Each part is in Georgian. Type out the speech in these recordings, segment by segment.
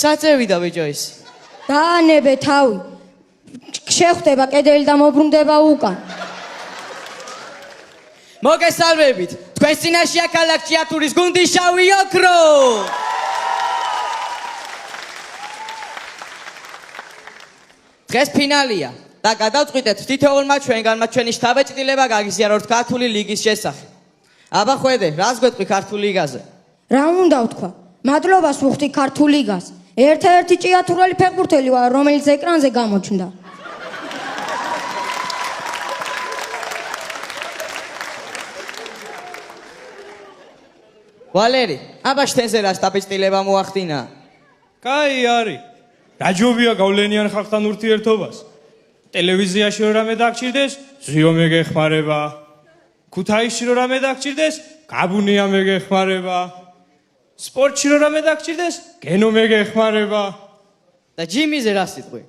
საწევიდა ბიჭო ის. დაანებე თავი. შეხვდება კედელი და მობრუნდება უკან. მოგესალმებით. თქვენ წინაშეა ქალაქ ჭიათურის გუნდი შავი ოქრო. დღეს ფინალია და გადავწყვიტეთ თითოეულმა ჩვენგანმა ჩვენი შთაბეჭდილება გაგიზიაროთ ქართული ლიგის შესახებ. აბა ხვედე, რას გვეტყვი ქართულ ლიგაზე? რა უნდა ვთქვა? მადლობას ვუხდი ქართულ ლიგას. ერთ-ერთი ჭიათურელი ფეხბურთელი ვარ, რომელიც ეკრანზე გამოჩნდა. ვალერი, აბა შთენზე რა შთაბეჭდილება მოახდინა? კაი არის. რაჯობია გავლენიან ხალხთან ურთიერთობას. ტელევიზიაში რომ რამე დაგჭირდეს, ზიო მეგეხმარება. ქუთაისში რომ რამე დაგჭირდეს, გაბუნია მეგეხმარება. სპორტში რომ რამე დაგჭირდეს, გენო მეგეხმარება. და ჯიმიზე რა სიტყვი?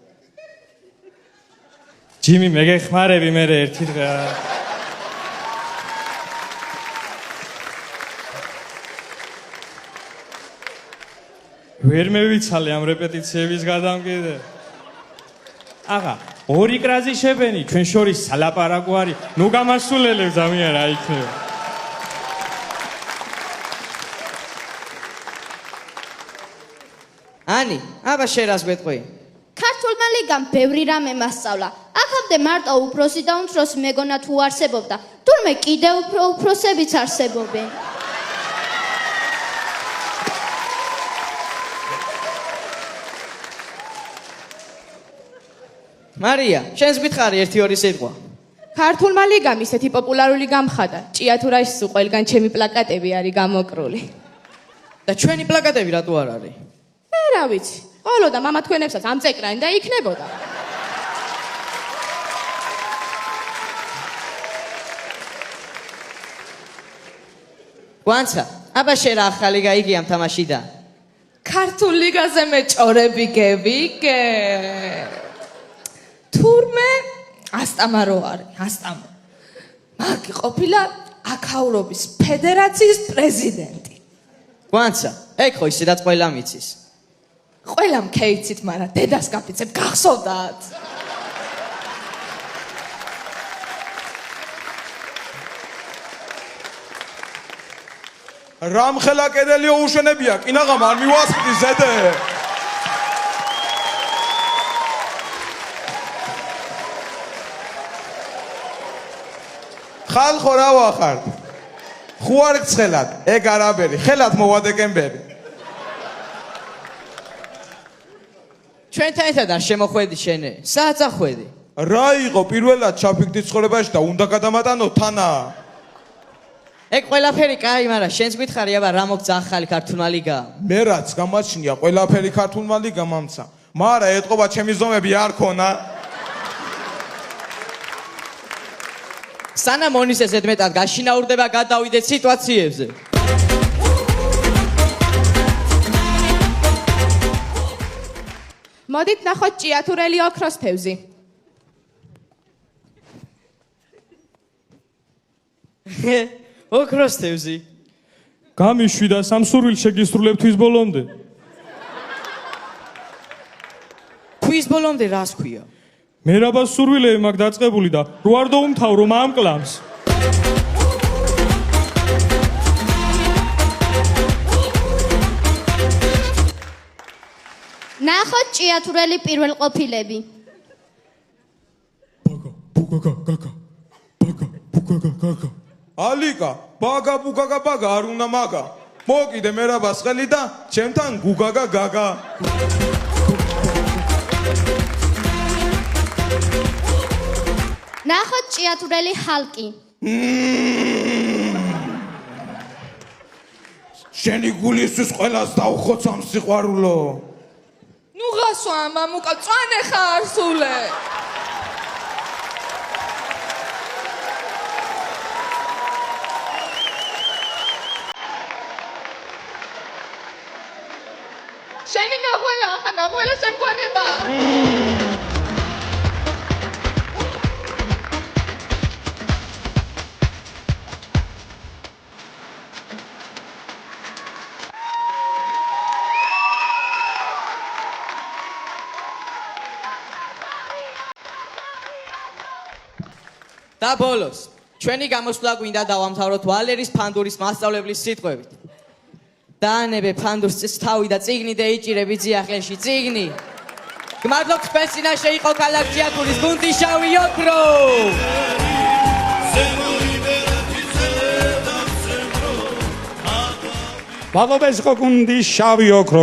ჯიმი მეგეხმარები მე ერთი დღე. ვერ მევიცალე ამ რეპეტიციების გადამკიდე. აღა, ორი კრაზი შებენი, ჩვენ შორის სალაპარაკო არის. ნუ გამასულელებ ძალიან რა იქნება. ანი, აბა შენ რას გვეტყვი? ქართულმა ლიგამ ბევრი რამე მასწავლა. აქამდე მარტო უფროსი და უმცროსი მეგონა თუ არსებობდა, თურმე კიდევ უფრო უფროსებიც არსებობენ. მარია, შენს გითხარი 1-2 სიტყვა. ქართულმა ლიგამ ისეთი პოპულარული გამხადა. ჭიათურაში ყველგან ჩემი პლაკატები არის გამოკრული. და ჩვენი პლაკატები რატო არ არის? მე რა ვიცი. ყოლოდა მამა თქვენებსაც ამწეკრანი და იქნებოდა. გვანცა, აბა შენ რა ახალი გაიგე ამ თამაშიდან? ქართულ ლიგაზე მე ჭორები გევიგე. თურმე ასტამარო არის, ასტამა. მაგი ყოფილა აქაურობის ფედერაციის პრეზიდენტი. გვანცა, ეგ ხო ისედაც ყველა მიცის. ყველამ ქეიცით, მაგრამ დედას გაფიცებ გახსოვდათ. რამხელა კედელი ოუშენებია, კინაღამ არ მივასწრდი ზედე. ხალხო რა ვახართ? ხუ არ გცხელად, ეგ არაბერი, ხელად მოვადეკენბერი. ჩვენთან ერთად არ შემოხვედი შენე. საათს ახვედი. რა იყო პირველად ჩაფიქდი ცხოვრებაში და უნდა გადამატანო თანა? ეგ ყველაფერი კაი, მაგრამ შენს გითხარი, აბა რა მოგცა ახალი ქართულმა ლიგა? მე რაც გამაჩნია ყველაფერი ქართულმა ლიგამ ამცა. მაგრამ ეტყობა ჩემი ზომები არ ქონა. სანამ ონისე ზედმეტად გაშინაურდება, გადავიდეთ სიტუაციებზე. მოდით ნახოთ ჭიათურელი ოქროს თევზი. ოქროს თევზი. გამიშვი და სამსურვილ შეგისრულებ თვის ბოლომდე. თვის ბოლომდე რას ქვია? მე რაბას სურვილები მაგ დაწყებული და რო არ დაუმთავრო მამკლამს. ნახოთ ჭიათურელი პირველყოფილები. ალიკა, ბაგა ბუგაგა ბაგა არ უნდა მაგა. მოკიდე მე რაბას ხელი და ჩემთან გუგაგა გაგა. ნახოთ ჭიათურელი ჰალკი. შენი გულისთვის ყველას დავხოც ამ სიყვარულო. ნუ გასვა მამუკა, წვანე ხარ სულე. შენი ნახველა, ხა ნახველა შემგვარება. და ბოლოს ჩვენი გამოსვლა გვინდა დავამთავროთ ვალერის ფანდურის მასწავლებლის სიტყვებით. დაანებე ფანდურს თავი და წიგნი დეიჭირები ძიახელში წიგნი. გმადლობთ თქვენს წინაშე იყო ქალაქ ჭიათურის გუნდი შავი ოქრო. მადლობა ეს იყო გუნდი შავი ოქრო.